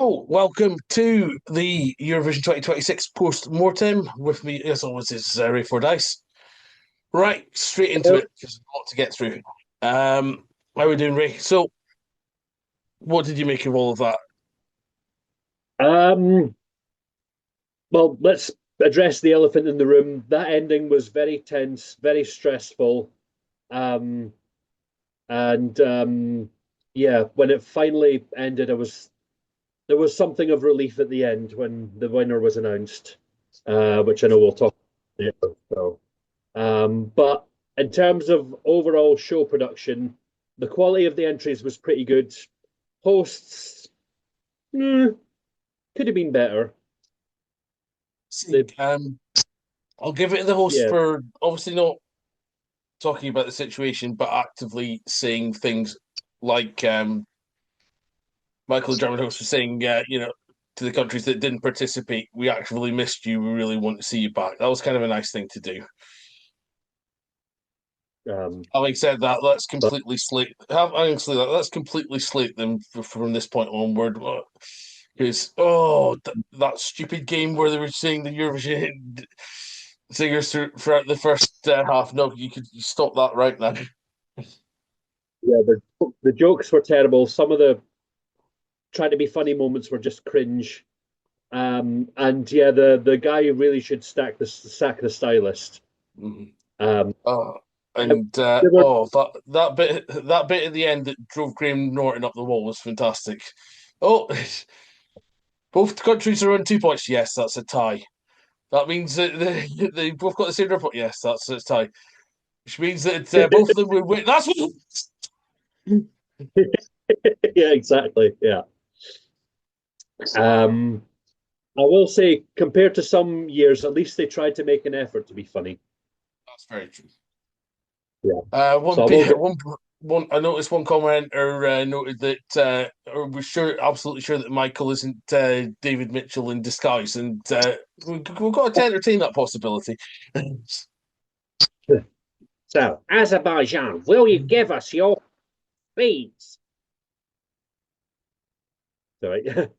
Oh, welcome to the Eurovision 2026 post-mortem. With me, as always, is Ray Fordyce. Right, straight into it, because there's a lot to get through. How are we doing, Ray? So, what did you make of all of that? Um, well, let's address the elephant in the room. That ending was very tense, very stressful. Um, and yeah, when it finally ended, there was something of relief at the end when the winner was announced, which I know we'll talk about. But in terms of overall show production, the quality of the entries was pretty good. Hosts, could have been better. See, The I'll give it to the host Yeah, for obviously not talking about the situation, but actively saying things like Michael German host was saying, to the countries that didn't participate, we actively missed you. We really want to see you back. That was kind of a nice thing to do. um, Having said that, but let's completely slate them from this point onward. Because that stupid game where they were saying the Eurovision singers throughout the first half. No, you stop that right now. yeah, the jokes were terrible. Some of the trying to be funny moments were just cringe. And yeah, the guy who really should sack the stylist. Mhm. Um, Oh, there and were that bit at the end that drove Graham Norton up the wall was fantastic. Oh, both countries are on 2 points. Yes, that's a tie. That means that they both got the same report. Yes, that's a tie. Which means that both of them would win. That's what. yeah, exactly. Yeah. Um, I will say, compared to some years, at least they tried to make an effort to be funny. That's very true. Yeah. One, So I will give. one, one. I noticed one commenter noted that, or was absolutely sure that Michael isn't David Mitchell in disguise, and we've got to entertain that possibility. So, Azerbaijan, will you give us your fees? Sorry.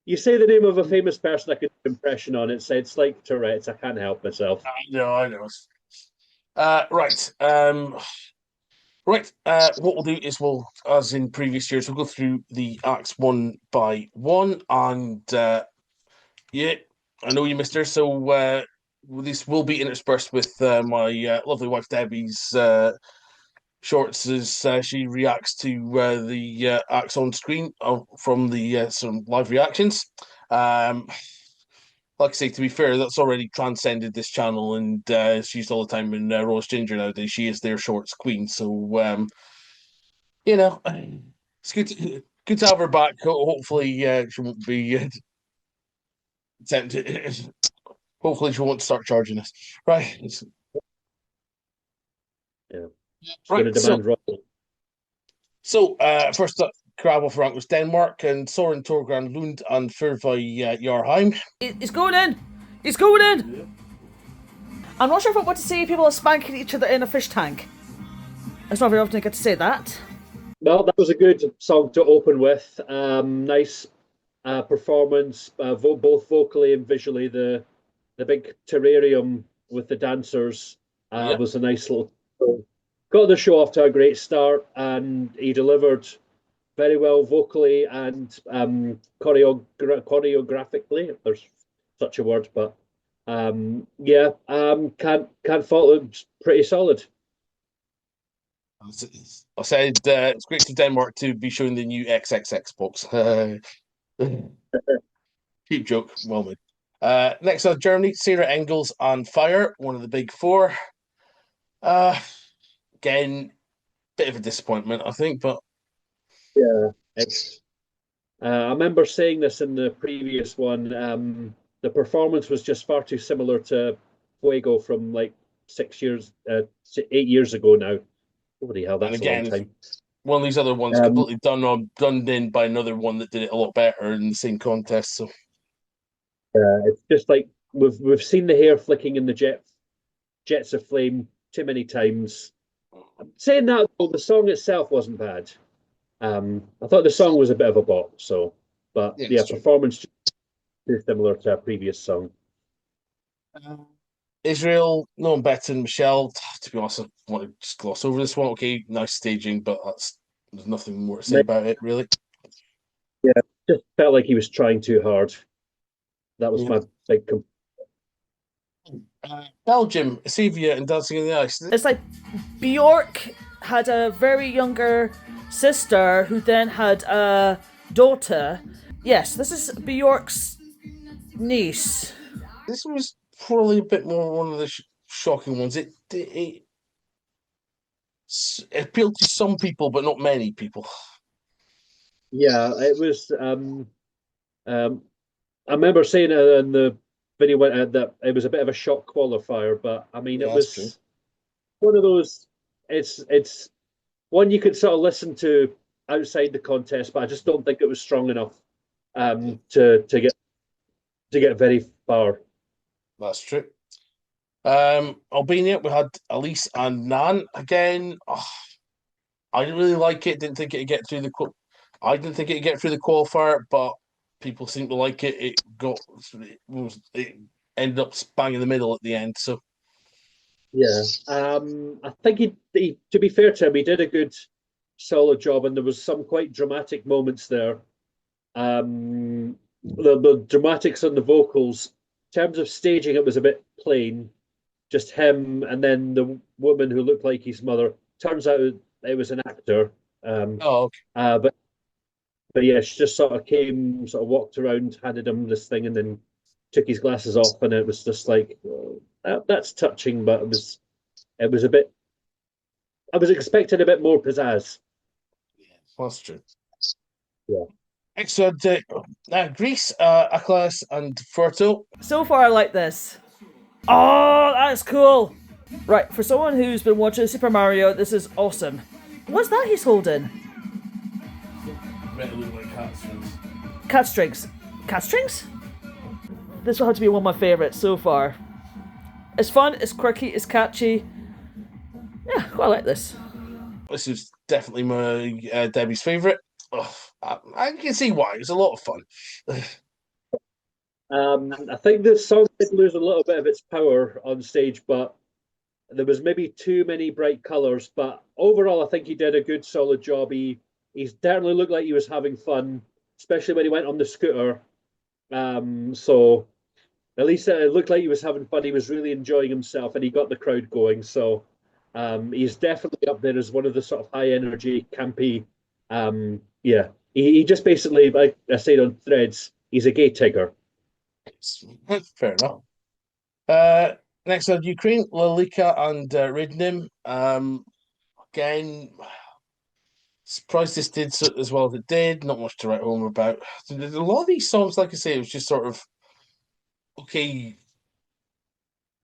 You say the name of a famous person I could do an impression on it, so it's like Tourette's. I can't help myself. No, I know. Right. Right. What we'll do is as in previous years, we'll go through the acts one by one, and yeah, I know you, Mister. So this will be interspersed with my lovely wife Debbie's shorts as she reacts to the acts on screen from the some live reactions. Um, like I say, to be fair, that's already transcended this channel, and she's used all the time in Rose Ginger nowadays. She is their shorts queen, so it's good to have her back. Hopefully, she won't be tempted. Hopefully, she won't start charging us. Right, Yeah. It's going right. to So, demand royalty. first up, Krabbe for rank was Denmark, and Soren Torgran Lund and Furvai Jarheim. It's going in. It's going in. I'm not sure if I want to see people are spanking each other in a fish tank. It's not very often I get to say that. Well, that was a good song to open with. Nice performance, both vocally and visually. The big terrarium with the dancers Yep. was a nice little. Got the show off to a great start, and he delivered very well vocally and choreographically, if there's such a word. But yeah, can't fault him. Pretty solid. I said it's great for Denmark to be showing the new XXX box. Cheap joke, well made. Next up, Germany, Sarah Engels and Fire, one of the big four. Uh, Again, bit of a disappointment, I think, but Yeah, it's. I remember saying this in the previous one. The performance was just far too similar to Fuego from like 6 years, 8 years ago now. Holy hell, and that's a long again, time. one of these other ones Um, completely done in by another one that did it a lot better in the same contest. So it's just like we've seen the hair flicking in the jets of flame too many times. Saying that, though, the song itself wasn't bad. I thought the song was a bit of a bop, so But Yeah, yeah, it's true. performance too similar to a previous song. Israel, no one better than Michelle. To be honest, I want to just gloss over this one. Okay, nice staging, but there's nothing more to say about it, really. Yeah, just felt like he was trying too hard. That was Yeah. my big. Belgium, Sevilla, and Dancing on the Ice. It's like Bjork had a very younger sister who then had a daughter. Yes, this is Bjork's niece. This was probably a bit more one of the shocking ones. It appealed to some people, but not many people. Yeah, it was. Um, I remember saying in the video that it was a bit of a shock qualifier, but I mean, it Yeah, that's true. was one of those. It's one you could sort of listen to outside the contest, but I just don't think it was strong enough to get very far. That's true. Albania, we had Elise and Nan again. I didn't really like it. Didn't think it'd get through I didn't think it'd get through the qualifier, but people seem to like it. It ended up bang in the middle at the end. So Yeah, I think to be fair to him, he did a good, solid job, and there was some quite dramatic moments there. The dramatics on the vocals, in terms of staging, it was a bit plain, just him and then the woman who looked like his mother. Turns out it was an actor. oh, okay. But yeah, she just sort of came, sort of walked around, handed him this thing, and then took his glasses off, and it was just like, oh, that's touching, but it was a bit. I was expecting a bit more pizzazz. That's true. Yeah. Excellent. Greece, Aklas, and Ferto. So far, I like this. Oh, that's cool. Right, for someone who's been watching Super Mario, this is awesome. What's that he's holding? Cat strings. Cat strings? This will have to be one of my favourites so far. It's fun, it's quirky, it's catchy. Yeah, quite like this. This is definitely my Debbie's favourite. Oh, I can see why. It was a lot of fun. I think this song did lose a little bit of its power on stage, but there was maybe too many bright colours. But overall, I think he did a good, solid job. He certainly looked like he was having fun, especially when he went on the scooter. So at least it looked like he was having fun. He was really enjoying himself, and he got the crowd going. So he's definitely up there as one of the sort of high energy, campy. Yeah, he just basically, like I said on Threads, he's a gay tiger. Fair enough. Next on Ukraine, Lalika and Ridnim. Again, surprised this did as well as it did. Not much to write home about. A lot of these songs, like I say, it was just sort of okay.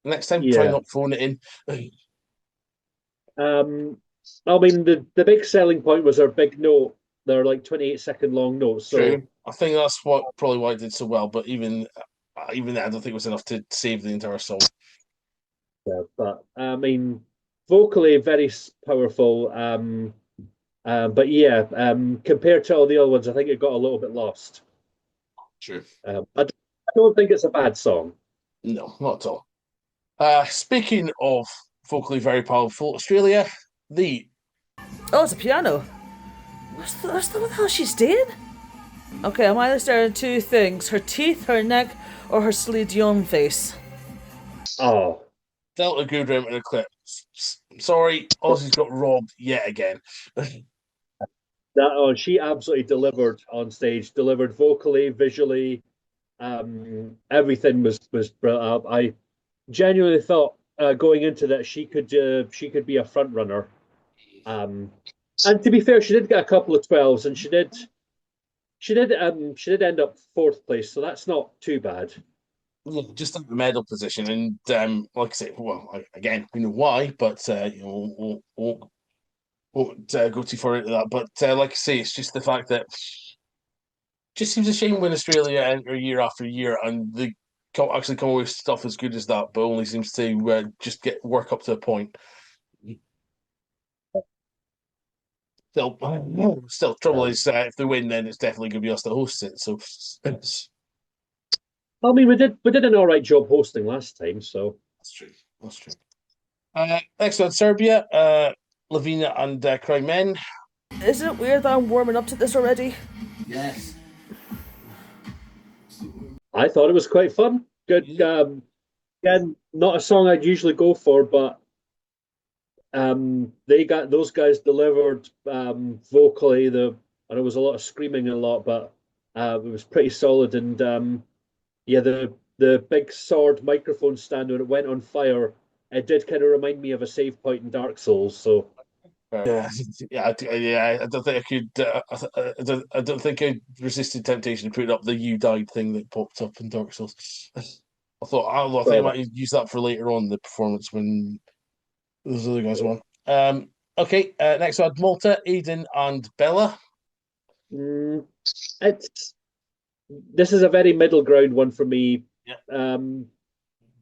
Next time, try Yeah. not phone it in. I mean, the big selling point was their big note. They're like 28-second long notes. So True. I think that's probably why it did so well. But even then, I don't think it was enough to save the entire song. yeah, but I mean, vocally very powerful. But yeah, compared to all the other ones, I think it got a little bit lost. True. I don't think it's a bad song. No, not at all. Speaking of vocally very powerful, Australia, the Oh, it's a piano. What the hell she's doing? Okay, I'm either staring at two things: her teeth, her neck, or her Celine Dion face. Oh, Delta Goodrem in a clip. Sorry, Aussie's got robbed yet again. she absolutely delivered on stage. Delivered vocally, visually. Everything was brilliant. I genuinely thought going into that she could be a front runner. And to be fair, she did get a couple of 12s, and she did end up fourth place, so that's not too bad. Yeah, just in the medal position, and like I say, well, again, we know why, but won't go too far into that. But like I say, it's just the fact that just seems a shame when Australia enter year after year and they actually come away with stuff as good as that, but only seems to just get work up to a point. Still, trouble is, if they win, then it's definitely going to be us that hosts it. So, that's I mean, we did an all right job hosting last time, so true. That's true. Next on Serbia, Lavina and Cry Men. Isn't it weird that I'm warming up to this already? Yes. I thought it was quite fun. Good. Again, not a song I'd usually go for, but they got those guys delivered vocally. And there was a lot of screaming and a lot, but it was pretty solid. And yeah, the big sword microphone stand when it went on fire, it did kind of remind me of a save point in Dark Souls. So Yeah, yeah. I don't think I could. I don't think I resisted temptation to put up the "You Died" thing that popped up in Dark Souls. I think I well, might use that for later on the performance when those other guys won. Okay. Next one, Malta, Aiden, and Bella. mm, it's this is a very middle ground one for me. Yeah.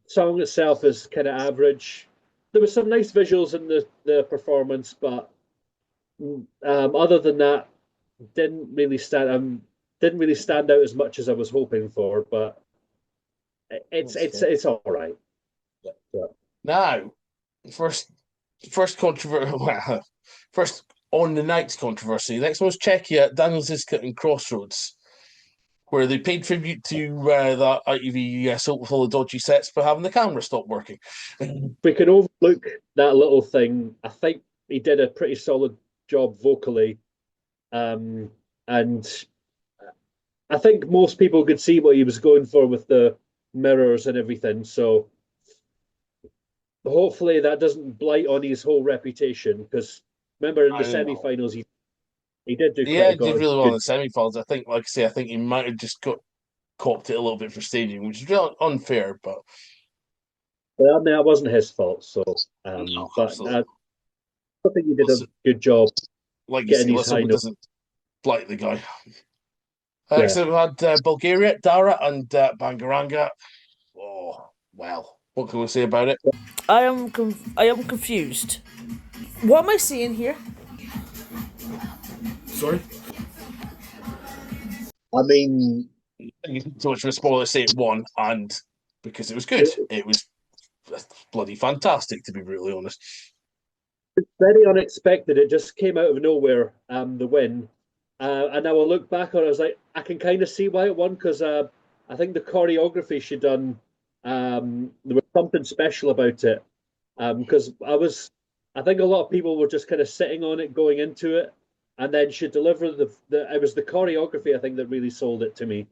Song itself is kind of average. There was some nice visuals in the performance, but other than that, didn't really stand out as much as I was hoping for. But it's all right. Yeah. Now, first first controversy. First on the night's controversy. Next one was Czechia, Daniel Zizka and Crossroads, where they paid tribute to that ITV soap with all the dodgy sets for having the camera stop working. We can overlook that little thing. I think he did a pretty solid job vocally, and I think most people could see what he was going for with the mirrors and everything. So hopefully that doesn't blight on his whole reputation. Because remember in the semi-finals, he did do Yeah, quite did really well in good. the semi-finals. I think, like I say, I think he might have just got copped it a little bit for staging, which is really unfair. But But I mean, that wasn't his fault. So, no, but absolutely. I think he did a good job Like you getting say, his let's hope high it note. doesn't blight the guy. Yeah. So we had Bulgaria, Dara, and Bangaranga. Oh, well, what can we say about it? I am confused. What am I seeing here? Sorry? I mean, Too much of a spoiler, say it won, and because it was good. It was bloody fantastic, to be brutally honest. it's very unexpected. It just came out of nowhere, the win. And now I look back on it, I was like, I can kind of see why it won because I think the choreography she done, there was something special about it. Because I think a lot of people were just kind of sitting on it going into it. And then she delivered it was the choreography, I think, that really sold it to me.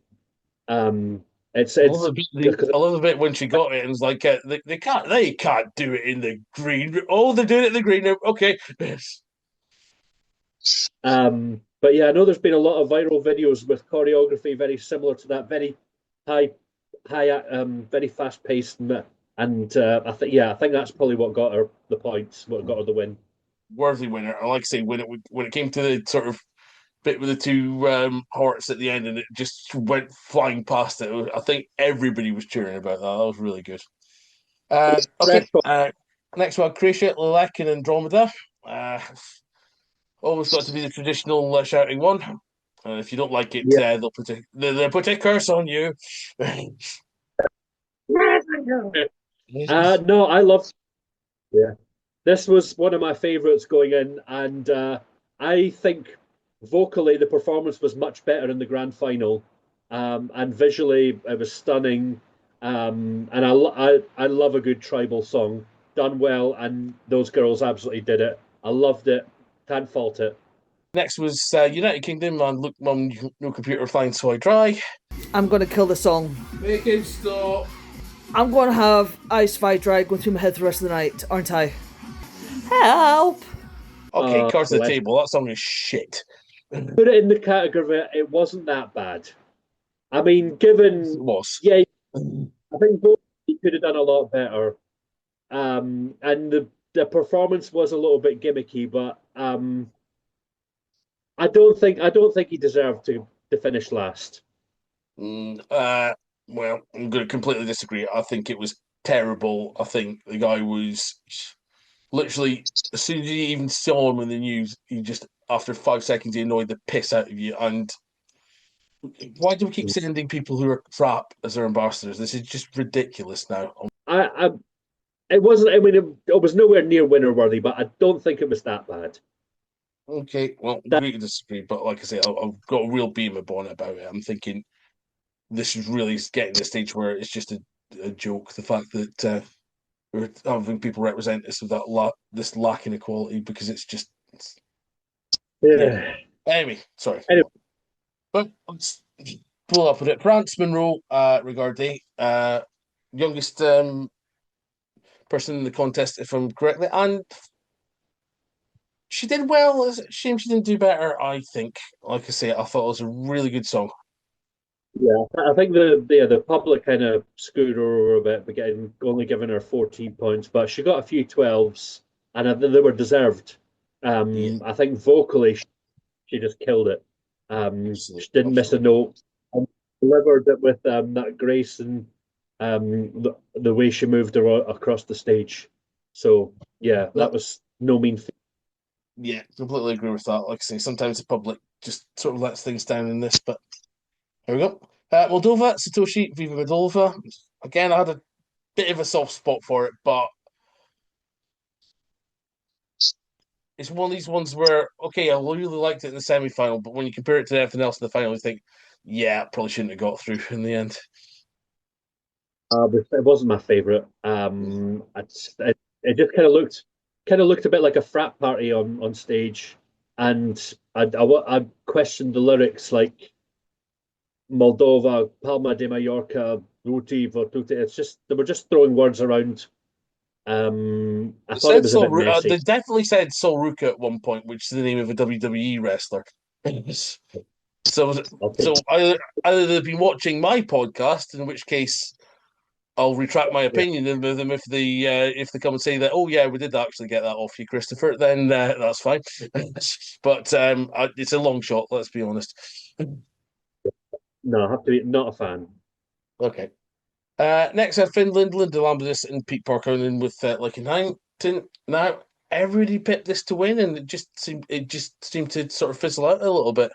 It's I love the bit when she got it and was like, they can't do it in the green room. Oh, they're doing it in the green room. Okay. But yeah, I know there's been a lot of viral videos with choreography very similar to that, very high, very fast paced, and I think that's probably what got her the points, what got her the win. Worthy winner. I like to say when it came to the sort of bit with the two hearts at the end and it just went flying past it. I think everybody was cheering about that. That was really good. Okay. Next one, Croatia, Lelek and Andromeda. Always got to be the traditional shouting one. If you don't like it, Yeah. they'll put a curse on you. No, I love. Yeah, this was one of my favorites going in, and I think vocally the performance was much better in the grand final, and visually it was stunning. And I love a good tribal song done well, and those girls absolutely did it. I loved it. Can't fault it. Next was United Kingdom and Look Mum, No Computer Flying So I Dry. I'm gonna kill the song. Make it stop. I'm gonna have Ice Fight Dry going through my head the rest of the night, aren't I? Help! Okay, cards to the table. That song is shit. Put it in the category of it wasn't that bad. I mean, given It was. yeah, I think both could have done a lot better. And the performance was a little bit gimmicky, but I don't think he deserved to finish last. Well, I'm going to completely disagree. I think it was terrible. I think the guy was literally, as soon as you even saw him in the news, he just after 5 seconds he annoyed the piss out of you. And why do we keep sending people who are crap as their ambassadors? This is just ridiculous now. I it wasn't. I mean, it was nowhere near winner worthy, but I don't think it was that bad. Okay, well, agree to disagree, but like I say, I've got a real beam of bonnet about it. I'm thinking this is really getting to the stage where it's just a joke. The fact that we're having people represent us with this lack in equality because it's just Yeah. Anyway, sorry. Anyway. But let's pull up with it. France Monroe, Rigardi, youngest person in the contest, if I'm correctly, and she did well. It's a shame she didn't do better, I think. Like I say, I thought it was a really good song. Yeah, I think the public kind of screwed her over a bit, but only giving her 14 points, but she got a few 12s, and I think they were deserved. Yeah. I think vocally she just killed it. She didn't miss a note. And delivered it with that grace and the way she moved across the stage. So yeah, that was no mean feat. Yeah, completely agree with that. Like I say, sometimes the public just sort of lets things down in this, but here we go. Moldova, Satoshi, Viva Moldova. Again, I had a bit of a soft spot for it, but it's one of these ones where, okay, I really liked it in the semi-final, but when you compare it to everything else in the final, you think, yeah, probably shouldn't have got through in the end. It wasn't my favorite. It just kind of looked a bit like a frat party on stage, and I questioned the lyrics like Moldova, Palma de Mallorca, Ruti, Vortuti. It's just they were just throwing words around. I thought it was a bit messy. They definitely said Sol Ruka at one point, which is the name of a WWE wrestler. So either they've been watching my podcast, in which case I'll retract my opinion of them if they come and say that, oh yeah, we did actually get that off you, Christopher, then that's fine. But it's a long shot, let's be honest. No, I have to be not a fan. Okay. Next, Finland, Linda Lambadis and Pete Parkonen with Lincoln. Now, everybody picked this to win, and it just seemed to sort of fizzle out a little bit.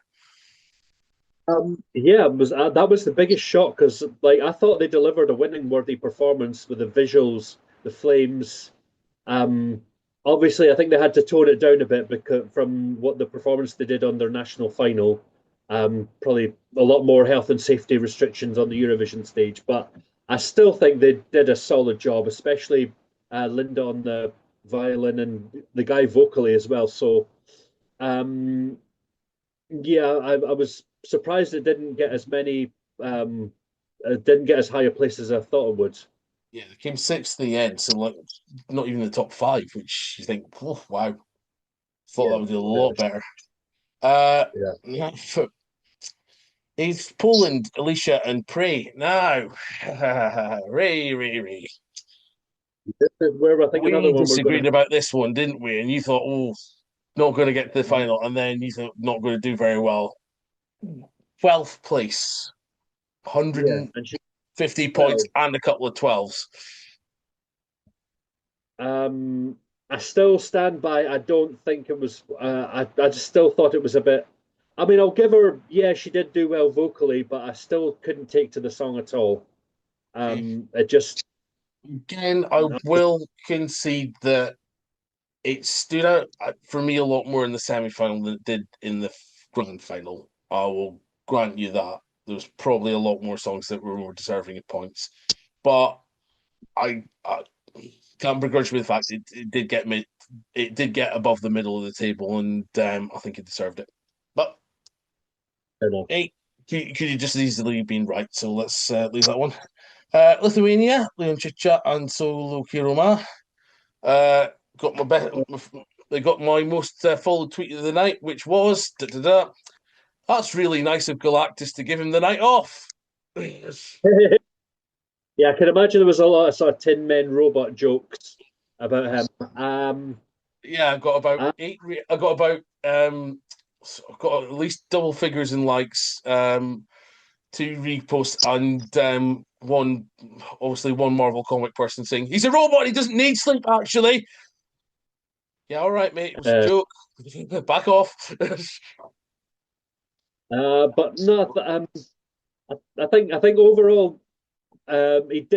Yeah, that was the biggest shock because like I thought they delivered a winning worthy performance with the visuals, the flames. Obviously, I think they had to tone it down a bit because from what the performance they did on their national final. Probably a lot more health and safety restrictions on the Eurovision stage, but I still think they did a solid job, especially Linda on the violin and the guy vocally as well. So, yeah, I was surprised it didn't get as many, didn't get as high a place as I thought it would. Yeah, they came sixth in the end, so like not even the top five, which you think, oh, wow, thought that would do a lot better. Yeah. It's Poland, Alicia, and Prey. Now, Ray. This is where I think another We one disagreed about this one, didn't we? And you thought, oh, not going to get to the final, and then you thought not going to do very well. 12th place, 150 points, and a couple of 12s. I still stand by. I don't think it was. I just still thought it was a bit. I mean, I'll give her. Yeah, she did do well vocally, but I still couldn't take to the song at all. It just. Again, I will concede that it stood out for me a lot more in the semi-final than it did in the grand final. I will grant you that. There's probably a lot more songs that were more deserving of points, but I can't begrudge me the fact it did get me. It did get above the middle of the table, and I think it deserved it. But hey, could you just easily been right? So let's leave that one. Lithuania, Leon Chicha and Solo Kiroma. Got my best. They got my most followed tweet of the night, which was That's really nice of Galactus to give him the night off. Yeah, I can imagine there was a lot of sort of Tin Men robot jokes about him. Yeah, I got about eight. I got about I've got at least double figures in likes, 2 reposts, and one Marvel comic person saying he's a robot. He doesn't need sleep. Actually, yeah, all right, mate. It was a joke. Back off. But no, I think overall, he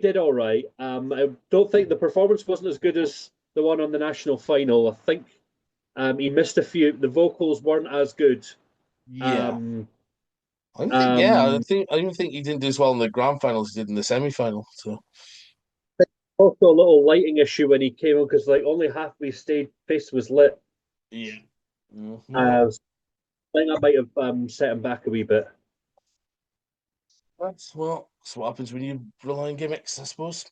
did all right. I don't think the performance wasn't as good as the one on the national final. I think he missed a few. The vocals weren't as good. Yeah. Um, I don't think, yeah, um, I even think he didn't do as well in the grand finals as he did in the semi-final. So Also a little lighting issue when he came on because like only half of his stage face was lit. yeah. Mhm. I think that might have set him back a wee bit. That's what happens when you rely on gimmicks, I suppose.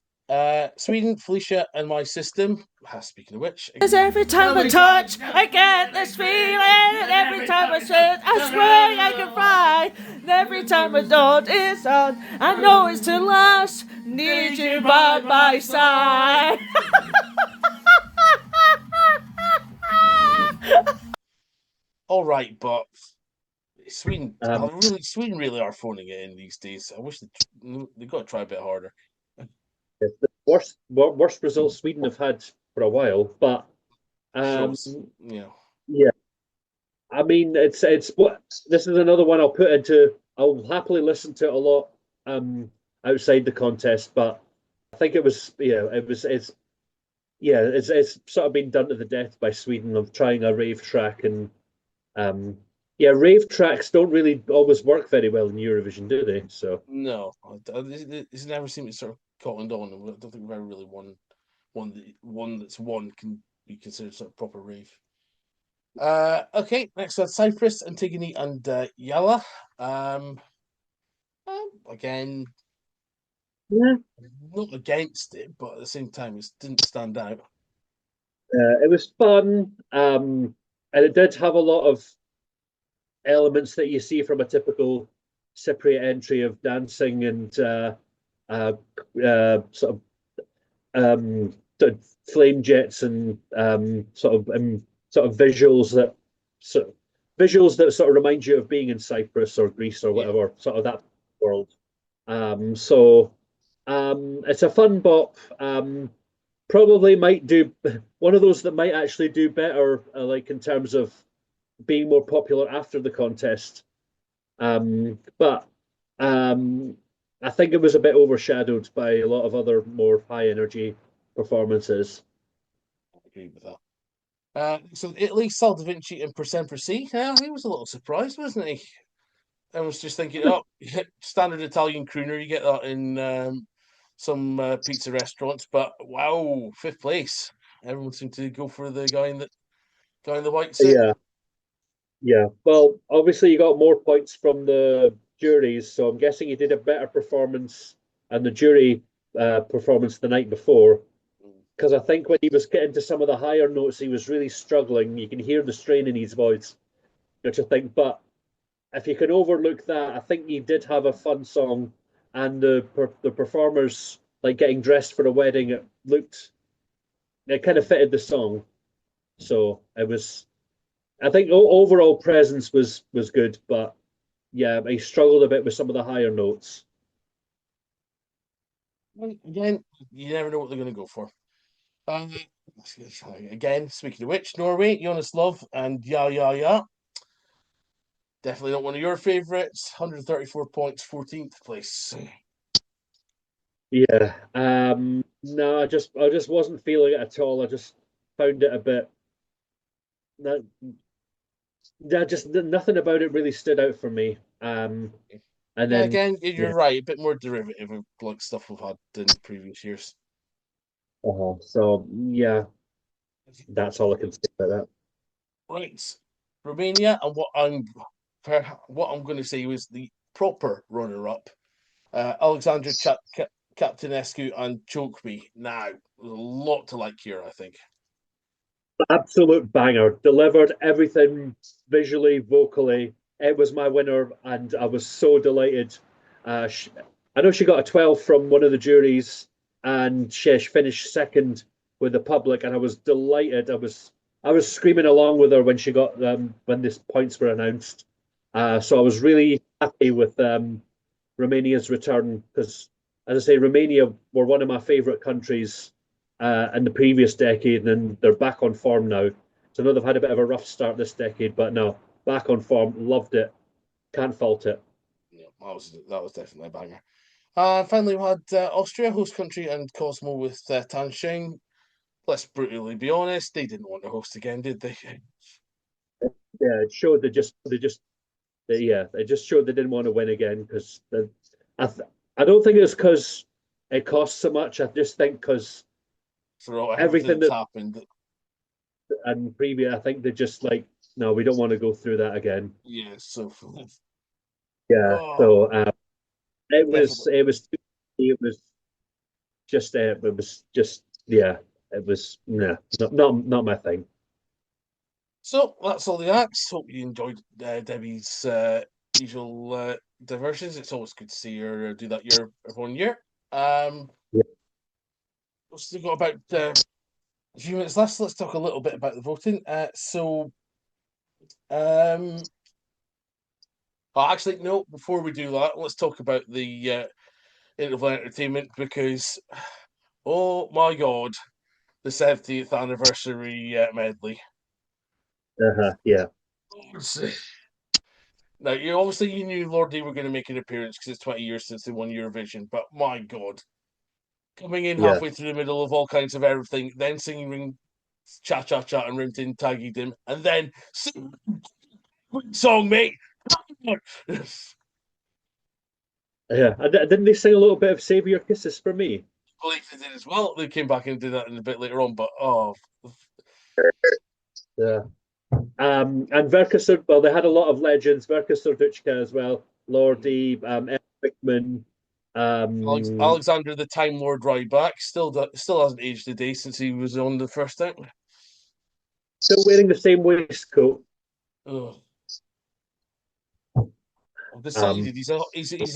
Sweden, Felicia, and my system. Speaking of which, Cause every time I touch, I get this feeling. Every time I sit, I swear I can fly. And every time my note is on, I know it's to last. Need you by my side. all right, but Um, Sweden really are phoning it in these days. I wish they got to try a bit harder. it's the worst results Sweden have had for a while, but Shows, um, yeah. yeah, I mean it's what this is another one I'll put into. I'll happily listen to it a lot outside the contest, but I think it was it's sort of been done to the death by Sweden of trying a rave track and um rave tracks don't really always work very well in Eurovision, do they? So No, it's never seemed to sort of cottoned on. I don't think we've ever really one that's won can be considered sort of proper rave. Okay, next one, Cyprus, Antigone, and Yala. Um, Again, yeah, not against it, but at the same time, it didn't stand out. it was fun, and it did have a lot of elements that you see from a typical Cypriot entry of dancing and uh, sort of flame jets and sort of visuals that sort of remind you of being in Cyprus or Greece or Yeah, whatever, sort of that world. So it's a fun bop. Probably might do one of those that might actually do better, like in terms of being more popular after the contest. But I think it was a bit overshadowed by a lot of other more high energy performances. I agree with that. So Italy, Sal Da Vinci, and Percent per C. Yeah, he was a little surprised, wasn't he? I was just thinking, oh, standard Italian crooner, you get that in some pizza restaurants, but wow, fifth place. Everyone seemed to go for the guy in the white suit. Yeah, yeah. Well, obviously you got more points from the juries, so I'm guessing he did a better performance and the jury performance the night before. Because I think when he was getting to some of the higher notes, he was really struggling. You can hear the strain in his voice, which I think. But if you can overlook that, I think he did have a fun song, and the performers like getting dressed for a wedding. It kind of fitted the song, so it was. I think overall presence was good, but yeah, he struggled a bit with some of the higher notes. Again, you never know what they're going to go for. Uh, Again, speaking of which, Norway, Jonas Love, and Ya Ya Ya. Definitely not one of your favourites. 134 points, 14th place. Yeah. No, I just wasn't feeling it at all. I just found it a bit. That yeah, just nothing about it really stood out for me. And Yeah, then again, yeah, you're right. A bit more derivative of like stuff we've had in previous years. so yeah, that's all I can say about Right, Romania, and what I'm going to say was the proper runner-up. Alexandra Captainescu and Choke Me. Now, there's a lot to like here, I think. that. Absolute banger, delivered everything visually, vocally. It was my winner, and I was so delighted. I know she got a 12 from one of the juries, and she finished second with the public, and I was delighted. I was screaming along with her when she got when these points were announced. So I was really happy with Romania's return because, as I say, Romania were one of my favourite countries in the previous decade, and they're back on form now. So I know they've had a bit of a rough start this decade, but no, back on form. Loved it. Can't fault it. Yeah, that was definitely a banger. Finally, we had Austria, host country, and Cosmo with Tansheng. Let's brutally be honest, they didn't want to host again, did they? Yeah, it showed it just showed they didn't want to win again because I don't think it's because it costs so much. I just think because For everything everything that's that happened. and previous, I think they're just like, no, we don't want to go through that again. Yeah, so Yeah. oh, So it was definitely. it was just yeah, it was not my thing. So that's all the acts. Hope you enjoyed Debbie's usual diversions. It's always good to see her do that year of 1 year. Yeah. We've still got about a few minutes left. So let's talk a little bit about the voting. Um, actually, no. Before we do that, let's talk about the interval entertainment because, oh my God, the 70th anniversary medley. Yeah. Now, you knew Lordy were going to make an appearance because it's 20 years since they won Eurovision, but my God, coming in Yeah. halfway through the middle of all kinds of everything, then singing Cha Cha Cha and Rim Tin Taggy Dim, and then song, mate. Yeah. Didn't they sing a little bit of "Save Your Kisses for Me"? Believe they did as well. They came back and did that in a bit later on, but oh, Yeah. And Verkasur, well, they had a lot of legends. Verkasur Duchka as well, Lordy, Ed Wickman. Um, Alexander the Time Lord Ryback still hasn't aged a day since he was on the first out. Still wearing the same waistcoat. Oh. I've Um, decided he's a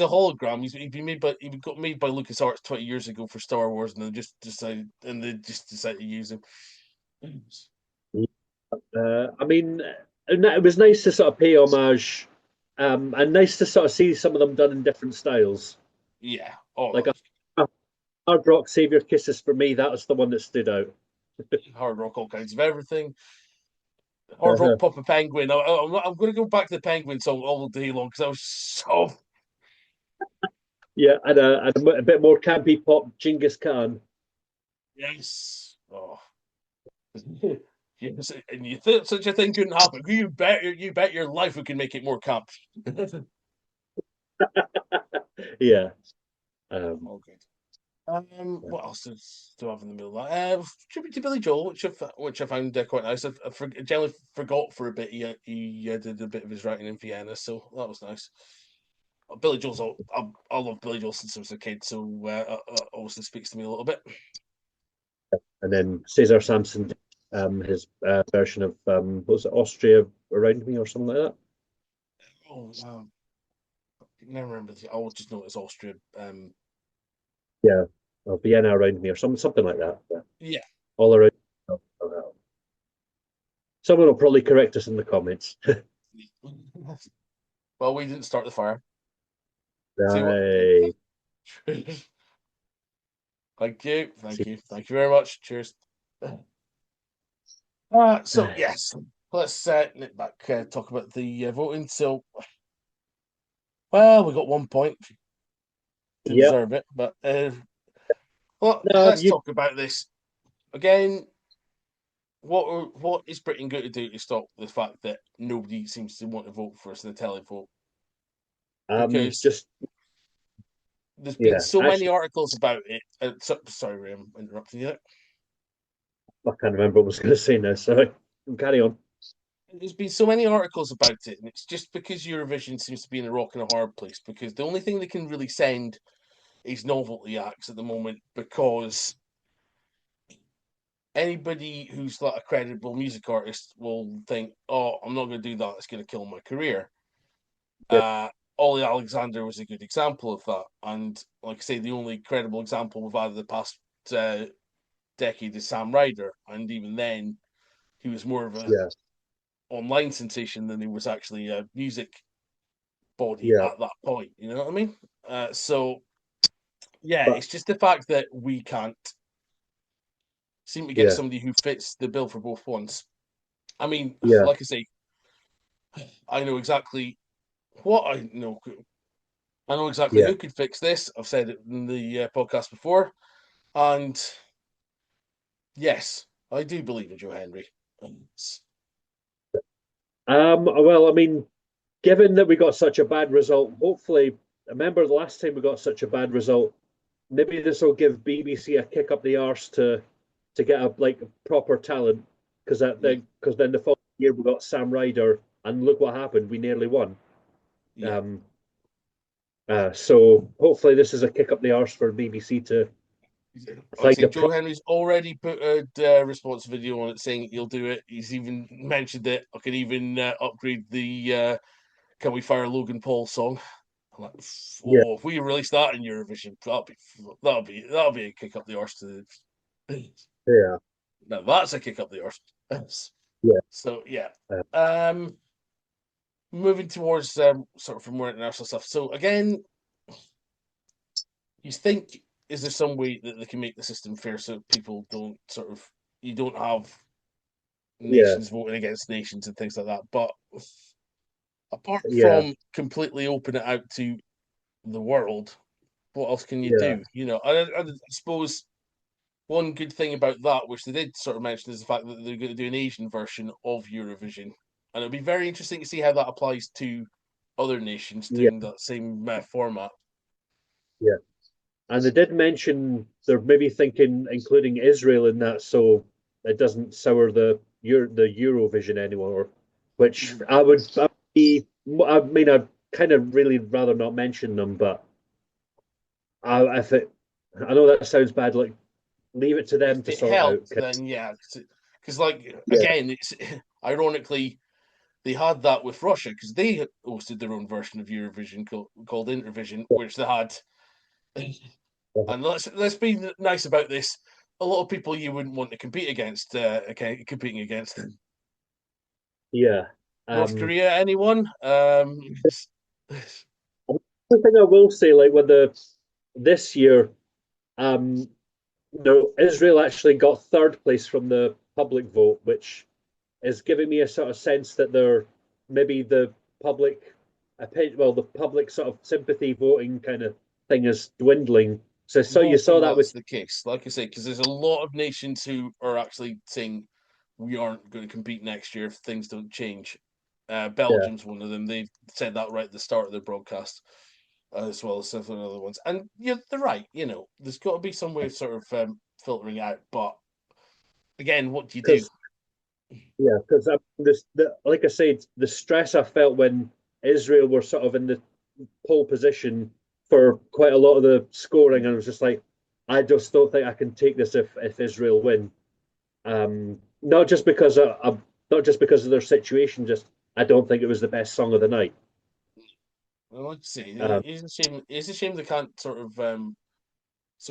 hologram. He'd been made by he got made by LucasArts 20 years ago for Star Wars, and they just decided to use him. I mean, it was nice to sort of pay homage, and nice to sort of see some of them done in different styles. Yeah. Oh, Like a Hard Rock "Save Your Kisses for Me," that was the one that stood out. hard rock, all kinds of everything. Hard rock, Papa Penguin. I'm going to go back to the Penguin song all day long because I was so Yeah, and a bit more campy pop, Genghis Khan. yes. Oh. Yes, and you thought such a thing couldn't happen. You bet your life we can make it more camp. Yeah. All good. What else do I have in the middle of that? Tribute to Billy Joel, which I found quite nice. Generally forgot for a bit he did a bit of his writing in Vienna, so that was nice. Billy Joel's I love Billy Joel since I was a kid, so obviously speaks to me a little bit. And then Cesar Sampson, his version of what was it, Austria Around Me or something like that. Oh, I never remember. I'll just know it's Austria. Yeah, or Vienna Around Me or something like that. Yeah. All around. Someone will probably correct us in the comments. Well, we didn't start the fire. See what? Right. Thank you, See. thank you very much. Cheers. So yes, let's nip back. Talk about the voting. So, well, we got 1 point to Yep. deserve it, but well, No, let's talk about this again. What is Britain going to do to stop the fact that nobody seems to want to vote for us in the televote? Because just there's been yeah. so many Actually, articles about it. Sorry, Ray, I'm interrupting you. I can't remember what I was going to say now. Sorry. Carry on. There's been so many articles about it, and it's just because Eurovision seems to be in a rock and a hard place. Because the only thing they can really send is novelty acts at the moment. Because anybody who's like a credible music artist will think, "Oh, I'm not going to do that. It's going to kill my career." Yeah. Ollie Alexander was a good example of that, and like I say, the only credible example we've had of the past decade is Sam Ryder, and even then, he was more of a Yeah. online sensation than he was actually a music body Yeah. at that point. You know what I mean? So yeah, But it's just the fact that we can't seem to get yeah. somebody who fits the bill for both ones. I mean, Yeah. like I say, I know exactly what I know. I know exactly Yeah. who could fix this. I've said it in the podcast before, and yes, I do believe in Joe Henry. Well, I mean, given that we got such a bad result, hopefully, remember the last time we got such a bad result, maybe this will give BBC a kick up the arse to get a like proper talent, because then the following year we got Sam Ryder, and look what happened, we nearly won. Yeah. So hopefully this is a kick up the arse for BBC to Like I find say, a Joe Henry's already put a response video on it saying he'll do it. He's even mentioned it. I could even upgrade the "Can We Fire Logan Paul" song. I'm like, yeah, oh, if we release that in Eurovision, that'll be a kick up the arse to the. yeah, Now that's a kick up the arse. yeah. So yeah. Uh, Moving towards sort of for more international stuff. So again, you think, is there some way that they can make the system fair so people don't sort of, you don't have yeah, nations voting against nations and things like that? But apart yeah, from completely open it out to the world, what else can you yeah, do? I suppose one good thing about that, which they did sort of mention, is the fact that they're going to do an Asian version of Eurovision, and it'll be very interesting to see how that applies to other nations yeah, doing that same format. yeah. And they did mention they're maybe thinking including Israel in that, so it doesn't sour the Eurovision anymore. Which I mean, I'd kind of really rather not mention them, but if it, I know that sounds bad. Like, leave it to them If to it sort out. helped, then yeah, because like Yeah, again, it's ironically they had that with Russia because they hosted their own version of Eurovision called Intervision, which they had. And let's be nice about this. A lot of people you wouldn't want to compete against, competing against them. yeah. North Um, Korea, anyone? the thing I will say, like with the this year, um, Israel actually got third place from the public vote, which is giving me a sort of sense that they're maybe the public opinion, well, the public sort of sympathy voting kind of thing is dwindling. So you saw Hoping that that's with the case. Like I say, because there's a lot of nations who are actually saying we aren't going to compete next year if things don't change. yeah, Belgium's one of them. They said that right at the start of their broadcast, as well as several other ones. And yeah, they're right. There's got to be some way of sort of filtering out. But again, what do you do? because because like I said, the stress I felt when Israel were sort of in the pole position for quite a lot of the scoring, and I was just like, I just don't think I can take this if Israel win. Not just because not just because of their situation, just I don't think it was the best song of the night. Well, let's see. Um, It's a shame. It's a shame they can't sort of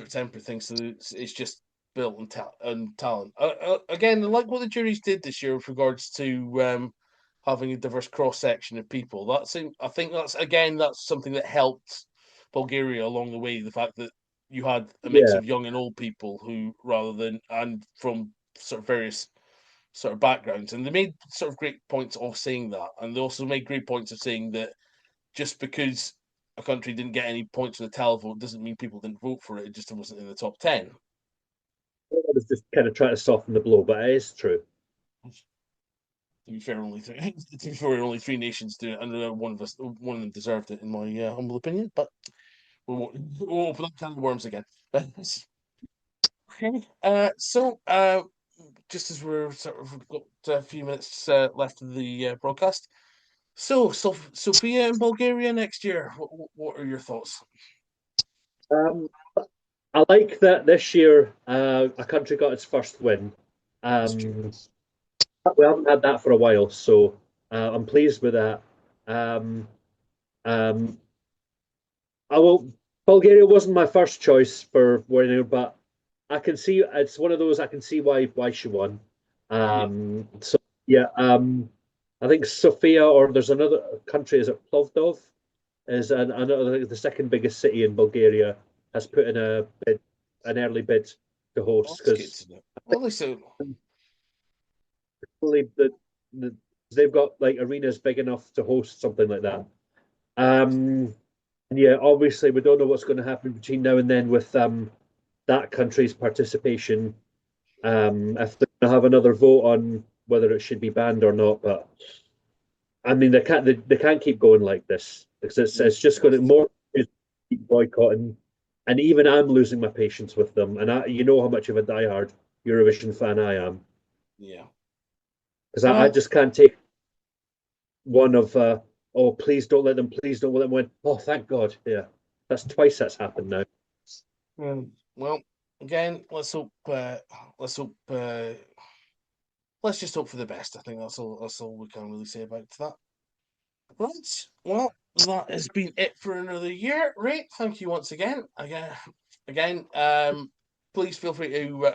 temper things. So it's just built and talent. Again, like what the juries did this year with regards to having a diverse cross section of people. I think that's something that helped Bulgaria along the way. The fact that you had a mix yeah, of young and old people who, rather than and from sort of various sort of backgrounds, and they made sort of great points of saying that, and they also made great points of saying that just because a country didn't get any points with a televote doesn't mean people didn't vote for it. It just wasn't in the top 10. I was just kind of trying to soften the blow, but it is true. To be fair, only three nations do it, and one of them deserved it, in my humble opinion. But we won't open up can of worms again. Okay. Just as we're sort of got a few minutes left of the broadcast, so Sofia in Bulgaria next year. What are your thoughts? Um, I like that this year a country got its first win. That's true. We haven't had that for a while, so I'm pleased with that. Um, um, I will. Bulgaria wasn't my first choice for winner, but I can see it's one of those I can see why she won. Yeah. So yeah, I think Sofia or there's another country. Is it Plovdiv? Is another the second biggest city in Bulgaria has put in an early bid to Well, host that's good because to know. Well, at least so. believe that. they've got like arenas big enough to host something like that. And yeah, obviously we don't know what's going to happen between now and then with that country's participation. If they're going to have another vote on whether it should be banned or not, but I mean they can't keep going like this because it's just going to more keep boycotting, and even I'm losing my patience with them. And you know how much of a diehard Eurovision fan I am. Yeah, because I just can't take one of oh please don't let them, please don't let them win. Oh thank God, yeah, that's twice that's happened now. Well, again, let's hope. Let's hope. Let's just hope for the best. I think that's all. That's all we can really say about that. Right. Well, that has been it for another year. Right. Thank you once again. Again. Please feel free to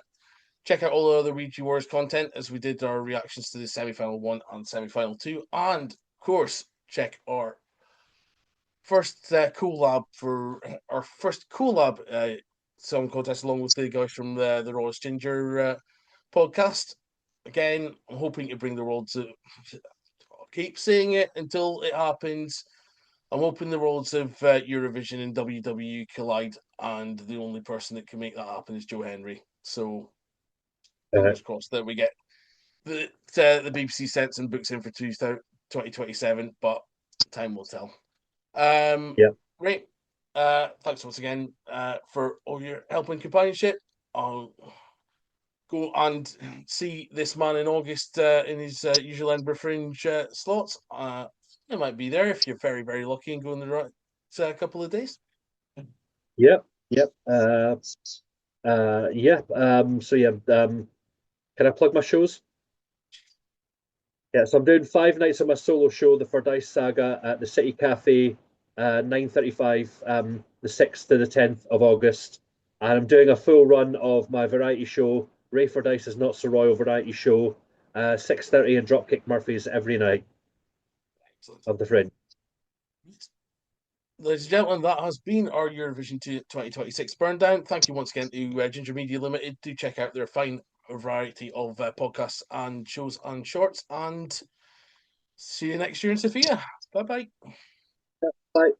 check out all the other Ouija Wars content as we did our reactions to the semi-final 1 and semi-final 2, and of course check our first collab for our first collab song contest along with the guys from the Rawest Ginger podcast. Again, I'm hoping to bring the world to keep saying it until it happens. I'm hoping the worlds of Eurovision and WWE collide, and the only person that can make that happen is Joe Henry. So, fingers crossed that we get the BBC sent some books in for 2027, but time will tell. Yeah. Great. Thanks once again for all your help and companionship. I'll go and see this man in August in his usual Edinburgh Fringe slots. It might be there if you're very, very lucky and go in the right couple of days. Yep. Yeah. So yeah. Can I plug my shows? Yeah. So I'm doing 5 nights of my solo show, the Fordyce Saga, at the City Cafe, 9:35, the 6th to the 10th of August, and I'm doing a full run of my variety show, Ray Fordyce's Not So Royal variety show, 6:30 in Dropkick Murphys every night. Excellent. Of the Fringe. Ladies and gentlemen, that has been our Eurovision 2026 burn down. Thank you once again to Ginger Media Limited. Do check out their fine variety of podcasts and shows and shorts. And see you next year in Sofia. Bye-bye. Bye.